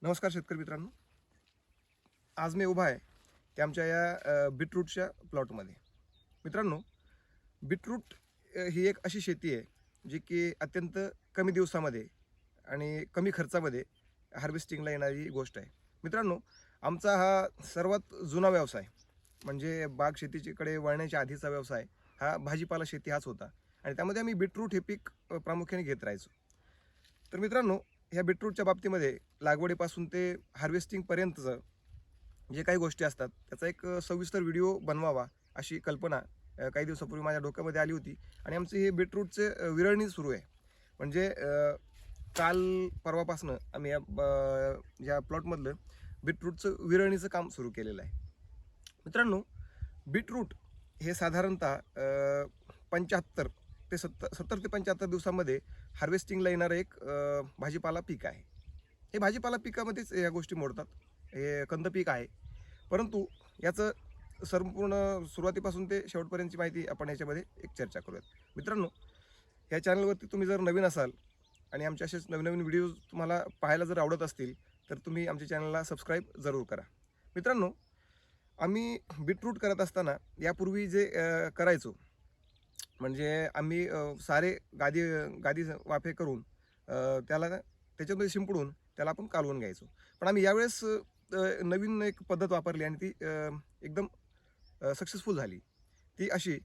नमस्कार शेतकरी मित्रांनो. आज मी उभा आहे की आमच्या या बीटरूटच्या प्लॉटमध्ये. मित्रांनो, बीटरूट ही एक अशी शेती आहे जी की अत्यंत कमी दिवसामध्ये आणि कमी खर्चामध्ये हार्वेस्टिंगला येणारी गोष्ट आहे. मित्रांनो, आमचा हा सर्वात जुना व्यवसाय म्हणजे बाग शेतीकडे वळण्याच्या आधीचा व्यवसाय हा भाजीपाला शेती हाच होता आणि त्यामध्ये आम्ही बीटरूट हे पीक प्रामुख्याने घेत राहायचो. तर मित्रांनो, ह्या बीटरूटच्या बाबतीमध्ये लागवडीपासून ते हार्वेस्टिंगपर्यंतचं जे काही गोष्टी असतात त्याचा एक सविस्तर व्हिडिओ बनवावा अशी कल्पना काही दिवसापूर्वी माझ्या डोक्यामध्ये आली होती आणि आमचे हे बीटरूटचे विरळणी सुरू आहे. म्हणजे काल परवापासनं आम्ही या प्लॉटमधलं बीटरूटचं विरळणीचं काम सुरू केलेलं आहे. मित्रांनो, बीटरूट हे साधारणतः 75 ते 70 ते 75 दिवसामध्ये हार्वेस्टिंगला येणारं एक भाजीपाला पीक आहे. हे भाजीपाला पिकामध्येच या गोष्टी मोडतात. हे कंद पीक आहे. परंतु याचं संपूर्ण सुरुवातीपासून ते शेवटपर्यंतची माहिती आपण याच्यामध्ये एक चर्चा करूयात. मित्रांनो, या चॅनलवरती तुम्ही जर नवीन असाल आणि आमचे असेच नवीन व्हिडिओज तुम्हाला पाहायला जर आवडत असतील तर तुम्ही आमच्या चॅनलला सबस्क्राईब जरूर करा. मित्रांनो, आम्ही बीटरूट करत असताना यापूर्वी जे करायचो म्हणजे आम्ही सारे गादी गादी वाफे करून त्याला त्याच्यामध्ये शिंपडून त्याला आपण कालवून घ्यायचो. पण आम्ही यावेळेस नवीन एक पद्धत वापरली आणि ती एकदम सक्सेसफुल झाली. ती अशी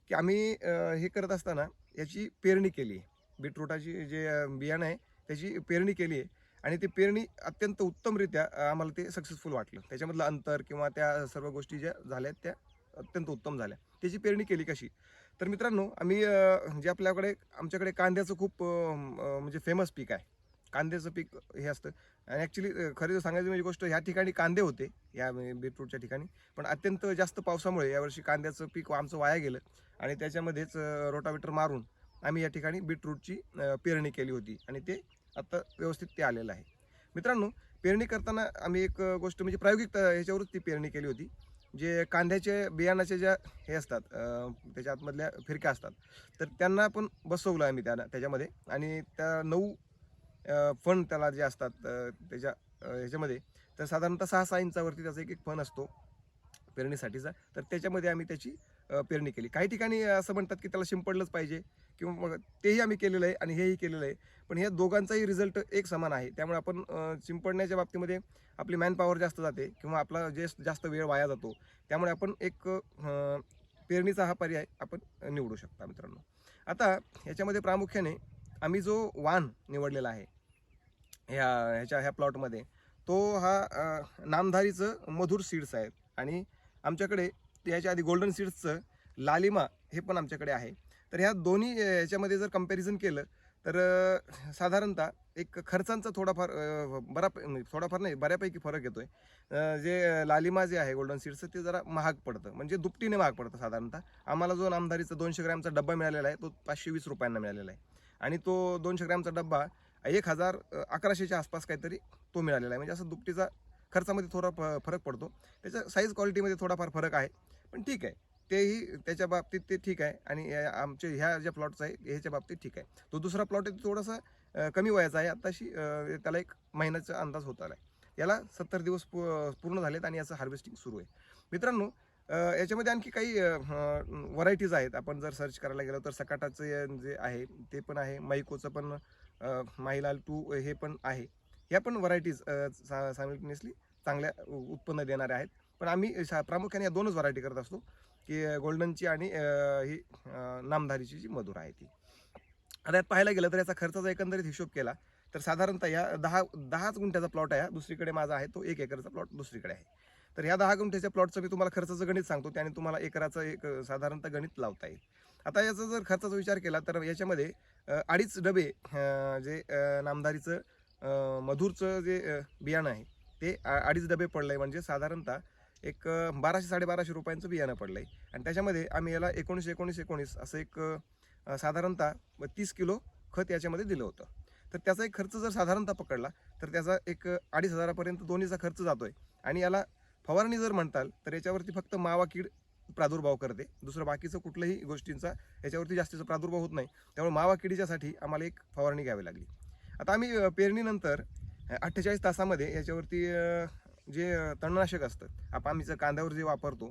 की आम्ही हे करत असताना याची पेरणी केली आहे. बीटरूटाची जे बियाणं आहे त्याची पेरणी केली आहे आणि ती पेरणी अत्यंत उत्तमरित्या आम्हाला ते सक्सेसफुल वाटलं. त्याच्यामधलं अंतर किंवा त्या सर्व गोष्टी ज्या झाल्या त्या अत्यंत उत्तम झाल्या. त्याची पेरणी केली कशी? तर मित्रांनो, आम्ही जे आमच्याकडे कांद्याचं खूप म्हणजे फेमस पीक आहे. कांद्याचं पीक हे असतं आणि ॲक्च्युली खरं तर सांगायची म्हणजे गोष्ट ह्या ठिकाणी कांदे होते या बीटरूटच्या ठिकाणी. पण अत्यंत जास्त पावसामुळे यावर्षी कांद्याचं पीक आमचं वाया गेलं आणि त्याच्यामध्येच रोटावेटर मारून आम्ही या ठिकाणी बीटरूटची पेरणी केली होती आणि ते आता व्यवस्थित ते आलेलं आहे. मित्रांनो, पेरणी करताना आम्ही एक गोष्ट म्हणजे प्रायोगिक ह्याच्यावरच ती पेरणी केली होती. जे कांद्याचे बियाणाचे ज्या हे असतात त्याच्या आतमधल्या फिरक्या असतात, तर त्यांना आपण बसवलं आम्ही त्याच्यामध्ये आणि त्या 9 फण त्याला जे असतात त्याच्या ह्याच्यामध्ये तर साधारणतः 6-6 इंचावरती त्याचा एक फण असतो पेरणीसाठीचा. तर त्याच्यामध्ये आम्ही त्याची पेरणी केली. काही ठिकाणी असं म्हणतात की त्याला शिंपडलंच पाहिजे किंवा मग तेही आम्ही केलेलं आहे आणि हेही केलेलं आहे. पण ह्या दोघांचाही रिझल्ट एक समान आहे. त्यामुळे आपण शिंपडण्याच्या बाबतीमध्ये आपली मॅनपॉवर जास्त जाते किंवा आपला जास्त वेळ वाया जातो. त्यामुळे आपण एक पेरणीचा हा पर्याय आपण निवडू शकता मित्रांनो. आता ह्याच्यामध्ये प्रामुख्याने आम्ही जो वाण निवडलेला आहे ह्या प्लॉटमध्ये तो हा नामधारीचं मधुर सीड्स आहेत आणि आमच्याकडे याच्या आधी गोल्डन सीड्सचं लालिमा हे पण आमच्याकडे आहे. तर ह्या दोन्ही याच्यामध्ये जर कंपॅरिझन केलं तर साधारणतः एक खर्चांचा थोडाफार म्हणजे थोडाफार नाही बऱ्यापैकी फरक येतोय. जे लालिमा जे आहे गोल्डन सीड्सचं ते जरा महाग पडतं म्हणजे दुपटीने महाग पडतं साधारणतः. आम्हाला जो नामधारीचा 200 ग्रॅमचा डब्बा मिळालेला आहे तो 520 रुपयांना मिळालेला आहे आणि तो 200 ग्रॅमचा डब्बा 1100च्या आसपास काहीतरी तो मिळालेला आहे. म्हणजे असं दुपटीचा खर्चामध्ये थोडा फरक पडतो. त्याच्या साईज क्वालिटीमध्ये थोडाफार फरक आहे. पण ठीक आहे. तेही त्याच्या बाबतीत ते ठीक आहे आणि आमच्या ह्या ज्या प्लॉटचा आहे ह्याच्या बाबतीत ठीक आहे. तो दुसरा प्लॉट आहे थोडासा कमी वयाचा आहे. आत्ताशी त्याला 1 महिन्याचा अंदाज होत आला आहे. याला 70 दिवस पूर्ण झालेत आणि याचं हार्वेस्टिंग सुरू आहे. मित्रांनो, याच्यामध्ये आणखी काही व्हरायटीज आहेत. आपण जर सर्च करायला गेलो तर सकाटाचं जे आहे ते पण आहे. मैकोचं पण माहीलाल 2 हे पण आहे. ह्या पण व्हरायटीज सायमल्टेनियसली चांगल्या उत्पन्न देणाऱ्या आहेत. पण आम्ही प्रामुख्याने या 2च व्हरायटी करत असतो की गोल्डनची आणि ही नामधारीची जी मधुर आहे ती. आता यात पाहायला गेलं तर याचा खर्चाचा एकंदरीत हिशोब केला तर साधारणतः या 10च गुंठ्याचा प्लॉट आहे. दुसरीकडे माझा आहे तो 1 एकरचा प्लॉट दुसरीकडे आहे. तर ह्या 10 गुंठ्याच्या प्लॉटचं मी तुम्हाला खर्चाचं गणित सांगतो त्याने तुम्हाला एकराचं एक साधारणतः गणित लावता येईल. आता याचा जर खर्चाचा विचार केला तर याच्यामध्ये 2.5 डबे जे नामधारीचं मधुरचं जे बियाणं आहे ते 2.5 डबे पडलंय म्हणजे साधारणतः एक 1200-1250 रुपयांचं बियाणं पडलंय आणि त्याच्यामध्ये आम्ही याला 19-19-19 असं एक साधारणतः 30 किलो खत याच्यामध्ये दिलं होतं. तर त्याचा एक खर्च जर साधारणतः पकडला तर त्याचा एक 2,500 पर्यंत दोन्हीचा खर्च जातोय आणि याला फवारणी जर म्हणताल तर याच्यावरती फक्त मावा कीड प्रादुर्भाव करते. दुसरं बाकीचं कुठल्याही गोष्टींचा याच्यावरती जास्तीचा प्रादुर्भाव होत नाही. त्यामुळे मावा किडीच्यासाठी आम्हाला एक फवारणी घ्यावी लागली. आता आम्ही पेरणीनंतर 48 तासामध्ये याच्यावरती जे तणनाशक असतं आम्ही कांद्यावर जे वापरतो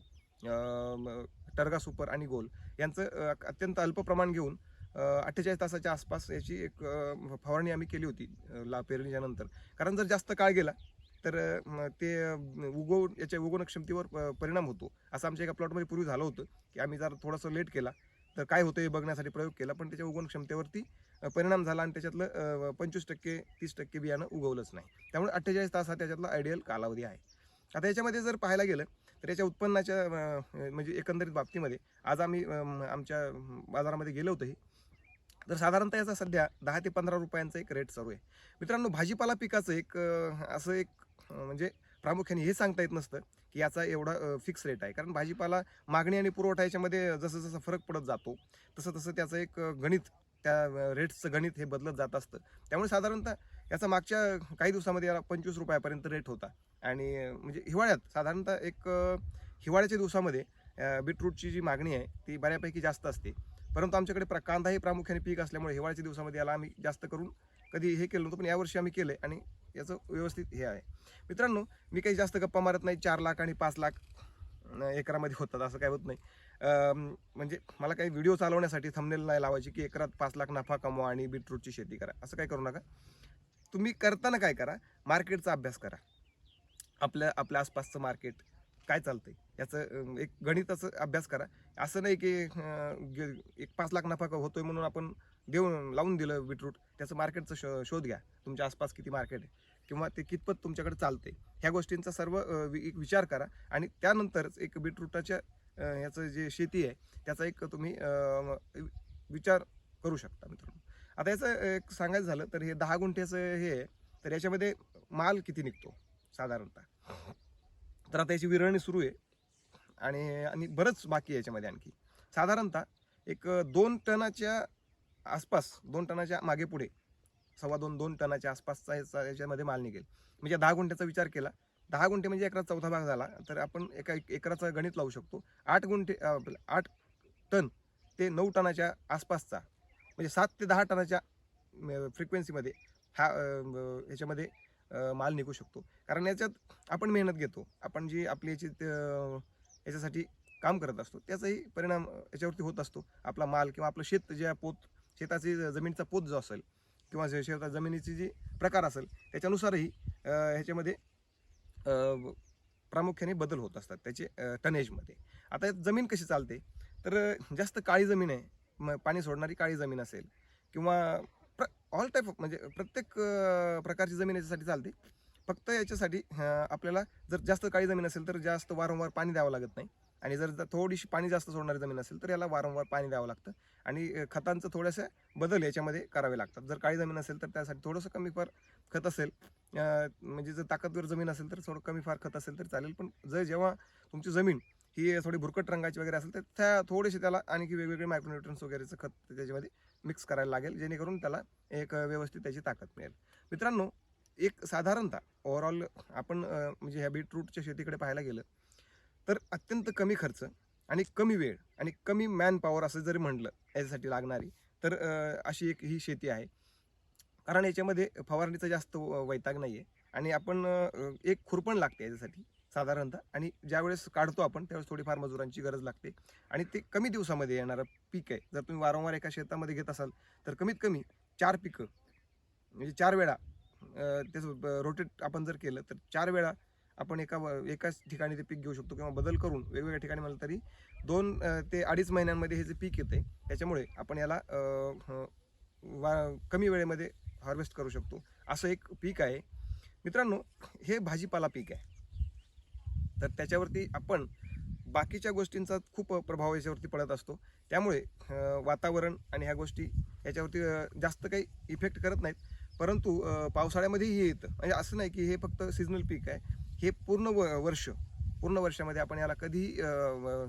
टर्गा सुपर आणि गोल यांचं अत्यंत अल्प प्रमाण घेऊन 48 तासाच्या आसपास याची एक फवारणी आम्ही केली होती पेरणीच्या नंतर. कारण जर जास्त काळ गेला तर ते याच्या उगवण क्षमतेवर परिणाम होतो. असं आमच्या एका प्लॉटमध्ये पूर्वी झालं होतं की आम्ही जर थोडंसं लेट केला तर काय होतं हे बघण्यासाठी प्रयोग केला, पण त्याच्या उगवण क्षमतेवरती परिणाम झाला आणि त्याच्यातलं 25% 30% बियाणं उगवलंच नाही. त्यामुळे 48 तास हा त्याच्यातला आयडियल कालावधी आहे. आता याच्यामध्ये जर पाहायला गेलं तर याच्या उत्पन्नाच्या म्हणजे एकंदरीत बाबतीमध्ये आज आम्ही आमच्या बाजारामध्ये गेलो होतोही, तर साधारणतः याचा सध्या 10 ते 15 रुपयांचा एक रेट चालू आहे. मित्रांनो, भाजीपाला पिकाचं एक असं एक म्हणजे प्रामुख्याने हे सांगता येत नसतं की याचा एवढा फिक्स रेट आहे. कारण भाजीपाला मागणी आणि पुरवठा याच्यामध्ये जसं जसं फरक पडत जातो तसं तसं त्याचं एक गणित, त्या रेट्सचं गणित हे बदलत जात असतं. त्यामुळे साधारणतः याचा मागच्या काही दिवसामध्ये याला 25 रुपयापर्यंत रेट होता. आणि म्हणजे हिवाळ्यात साधारणतः एक हिवाळ्याच्या दिवसामध्ये बीटरूटची जी मागणी आहे ती बऱ्यापैकी जास्त असते. परंतु आमच्याकडे कांदा हे प्रामुख्याने पीक असल्यामुळे हिवाळ्याच्या दिवसामध्ये याला आम्ही जास्त करून कधी हे केलं नव्हतं, पण यावर्षी आम्ही केलं आणि याचं व्यवस्थित हे आहे. मित्रांनो, मी काही जास्त गप्पा मारत नाही. 4 लाख आणि 5 लाख एकरामध्ये होतात असं काही होत नाही. म्हणजे मला काही व्हिडिओ चालवण्यासाठी थंबनेल नाही लावायची की एकरात 5 लाख नफा कमवा आणि बीटरूटची शेती करा, असं काही करू नका. तुम्ही करताना काय करा, मार्केटचा अभ्यास करा. आपल्या आसपासचं मार्केट काय चालतंय याचं एक गणिताचं अभ्यास करा. असं नाही की एक 5 लाख नफा होतोय म्हणून आपण लावून दिलं बीटरूट. त्याचं मार्केटचं शोध घ्या. तुमच्या आसपास किती मार्केट आहे किंवा ते कितपत तुमच्याकडे चालते, ह्या गोष्टींचा सर्व एक विचार करा आणि त्यानंतरच एक बीटरूटाच्या याचं जे शेती आहे त्याचा एक तुम्ही विचार करू शकता. मित्रांनो, आता याचं एक सांगायचं झालं तर हे 10 गुंठ्याचं हे आहे, तर याच्यामध्ये माल किती निघतो साधारणतः. तर आता याची विरळणी सुरू आहे आणि बरंच बाकी आहे याच्यामध्ये आणखी. साधारणतः एक 2 टनाच्या आसपास, 2 टनाच्या मागे पुढे 2.25-2 टनाच्या आसपासचा याच्यामध्ये माल निघेल. म्हणजे 10 गुंठ्याचा विचार केला, 10 गुंठे म्हणजे एकराचा चौथा भाग झाला, तर आपण एका एकराचं गणित लावू शकतो. 8 गुंठे 8 टन ते 9 टनाच्या आसपासचा म्हणजे 7 ते 10 टनाच्या फ्रिक्वेन्सीमध्ये हा याच्यामध्ये माल निघू शकतो. कारण याच्यात आपण मेहनत घेतो, आपण जी आपली याच्यासाठी काम करत असतो त्याचाही परिणाम याच्यावरती होत असतो. आपला माल किंवा आपलं शेत शेताची जमिनीचा पोत जो असेल किंवा जमिनीची जी प्रकार असेल त्याच्यानुसारही ह्याच्यामध्ये प्रामुख्याने बदल होत असतात त्याचे टनेजमध्ये. आता जमीन कशी चालते, तर जास्त काळी जमीन आहे, पाणी सोडणारी काळी जमीन असेल किंवा ऑल टाईप म्हणजे प्रत्येक प्रकारची जमीन याच्यासाठी चालते. फक्त याच्यासाठी आपल्याला जर जास्त काळी जमीन असेल तर जास्त वारंवार पाणी द्यावं लागत नाही, आणि जर थोडीशी पाणी जास्त सोडणारी जमीन असेल तर याला वारंवार पाणी द्यावं लागतं आणि खतांचं थोडंसं बदल याच्यामध्ये करावे लागतात. जर काळी जमीन असेल तर त्यासाठी थोडंसं कमी फार खत असेल, म्हणजे जर ताकदवर जमीन असेल तर थोडं कमी फार खत असेल तर चालेल. पण जेव्हा तुमची जमीन ही थोडी भुरकट रंगाची वगैरे असेल तर त्या थोडेसे त्याला आणखी वेगवेगळे मायक्रोन्यूट्रन्स वगैरेचं खत त्याच्यामध्ये मिक्स करायला लागेल, जेणेकरून त्याला एक व्यवस्थित त्याची ताकद मिळेल. मित्रांनो, एक साधारणतः ओव्हरऑल आपण म्हणजे ह्या बीटरूटच्या शेतीकडे पाहायला गेलं तर अत्यंत कमी खर्च आणि कमी वेळ आणि कमी मॅन पॉवर असं जरी म्हटलं याच्यासाठी लागणारी, तर अशी एक ही शेती आहे. कारण याच्यामध्ये फवारणीचा जास्त वैताग नाही आहे आणि आपण एक खुरपण लागते याच्यासाठी साधारणतः, आणि ज्यावेळेस काढतो आपण त्यावेळेस थोडीफार मजुरांची गरज लागते आणि ते कमी दिवसामध्ये येणारं पीक आहे. जर तुम्ही वारंवार एका शेतामध्ये घेत असाल तर कमीत कमी 4 पिकं म्हणजे 4 वेळा त्याचं रोटेट आपण जर केलं तर 4 वेळा आपण एकाच ठिकाणी ते पीक घेऊ शकतो किंवा बदल करून वेगवेगळ्या ठिकाणी म्हणलं तरी 2 ते 2.5 महिन्यांमध्ये हे जे पीक येते त्याच्यामुळे आपण याला कमी वेळेमध्ये हार्वेस्ट करू शकतो, असं एक पीक आहे. मित्रांनो, हे भाजीपाला पीक आहे, तर त्याच्यावरती आपण बाकीच्या गोष्टींचा खूप प्रभाव याच्यावरती पडत असतो. त्यामुळे वातावरण आणि ह्या गोष्टी याच्यावरती जास्त काही इफेक्ट करत नाहीत. परंतु पावसाळ्यामध्येही हे येतं, म्हणजे असं नाही की हे फक्त सीझनल पीक आहे. हे पूर्ण वर्षामध्ये आपण याला कधीही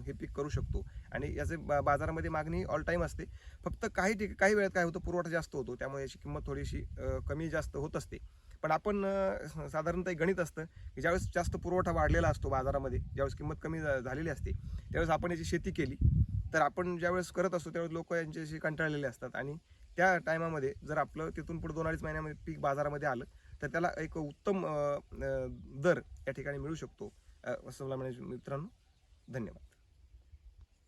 हे पीक करू शकतो आणि याचे बाजारामध्ये मागणी ऑल टाईम असते. फक्त काही वेळात काय होतं, पुरवठा जास्त होतो, त्यामुळे याची किंमत थोडीशी कमी जास्त होत असते. पण आपण साधारणतः एक गणित असतं की ज्यावेळेस जास्त पुरवठा वाढलेला असतो बाजारामध्ये, ज्यावेळेस किंमत कमी झालेली असते त्यावेळेस आपण याची शेती केली, तर आपण ज्यावेळेस करत असतो त्यावेळेस लोक यांच्याशी कंटाळलेले असतात आणि त्या टायमामध्ये जर आपलं तिथून पुढे 2-2.5 महिन्यामध्ये पीक बाजारामध्ये आलं तर त्याला एक उत्तम दर या ठिकाणी मिळू शकतो. असं मला म्हणायचं मित्रांनो. धन्यवाद.